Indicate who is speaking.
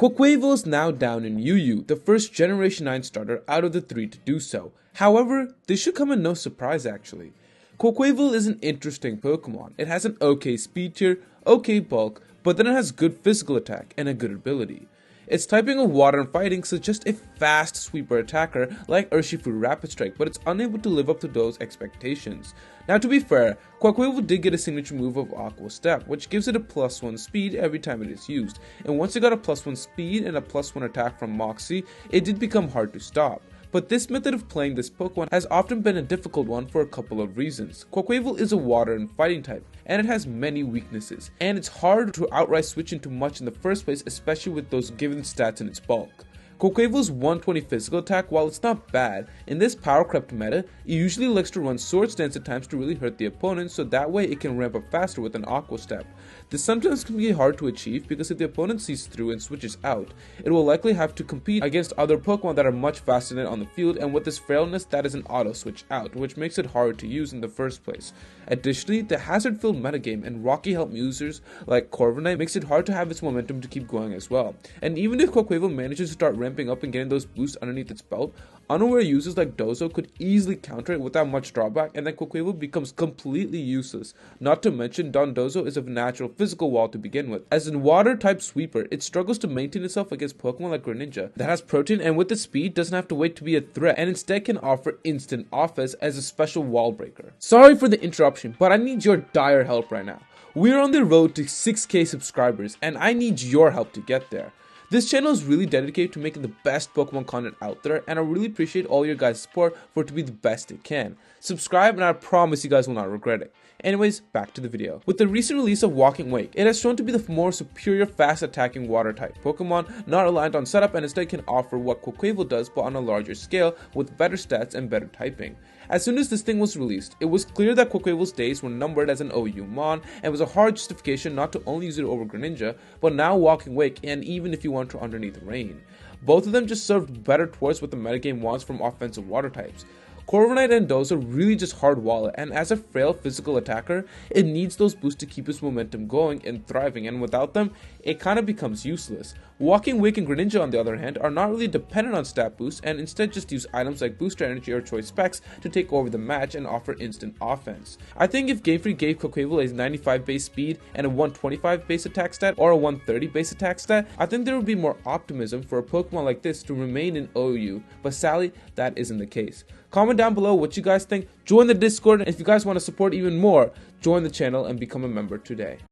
Speaker 1: Quaquaval is now down in UU, the first Generation 9 starter out of the 3 to do so. However, this should come as no surprise actually. Quaquaval is an interesting Pokemon. It has an okay speed tier, okay bulk, but then it has good physical attack and a good ability. Its typing of water and fighting suggests a fast sweeper attacker like Urshifu Rapid Strike, but it's unable to live up to those expectations. Now to be fair, Quaquaval did get a signature move of Aqua Step, which gives it a +1 speed every time it is used, and once it got a +1 speed and a +1 attack from Moxie, it did become hard to stop. But this method of playing this Pokemon has often been a difficult one for a couple of reasons. Quaquaval is a water and fighting type, and it has many weaknesses, and it's hard to outright switch into much in the first place, especially with those given stats in its bulk. Quaquaval's 120 physical attack, while it's not bad, in this power crept meta, it usually likes to run Swords Dance at times to really hurt the opponent, so that way it can ramp up faster with an Aqua Step. This sometimes can be hard to achieve because if the opponent sees through and switches out, it will likely have to compete against other Pokemon that are much faster than it on the field, and with this frailness that is an auto switch out, which makes it hard to use in the first place. Additionally, the hazard-filled metagame and rocky help users like Corviknight makes it hard to have its momentum to keep going as well. And even if Quaquaval manages to start ramping up and getting those boosts underneath its belt, unaware users like Dozo could easily counter it without much drawback, and then Quaquaval becomes completely useless. Not to mention, Dondozo is a natural physical wall to begin with. As a water type sweeper, it struggles to maintain itself against Pokemon like Greninja that has protein and with its speed doesn't have to wait to be a threat, and instead can offer instant offense as a special wall breaker. Sorry for the interruption, but I need your dire help right now. We're on the road to 6k subscribers, and I need your help to get there. This channel is really dedicated to making the best Pokemon content out there, and I really appreciate all your guys' support for it to be the best it can. Subscribe and I promise you guys will not regret it. Anyways, back to the video. With the recent release of Walking Wake, it has shown to be the more superior fast attacking water type Pokemon, not reliant on setup, and instead can offer what Quaquaval does but on a larger scale with better stats and better typing. As soon as this thing was released, it was clear that Quaquaval's days were numbered as an OU Mon, and it was a hard justification not to only use it over Greninja, but now Walking Wake, and even if you want to underneath Rain. Both of them just served better towards what the metagame wants from offensive water types. Corviknight and Dozo really just hard wall it, and as a frail physical attacker, it needs those boosts to keep its momentum going and thriving, and without them, it kinda becomes useless. Walking Wake and Greninja on the other hand are not really dependent on stat boosts and instead just use items like Booster Energy or Choice Specs to take over the match and offer instant offense. I think if Game Freak gave Quaquaval a 95 base speed and a 125 base attack stat or a 130 base attack stat, I think there would be more optimism for a Pokemon like this to remain in OU, but sadly, that isn't the case. Comment down below what you guys think, join the Discord, and if you guys want to support even more, join the channel and become a member today.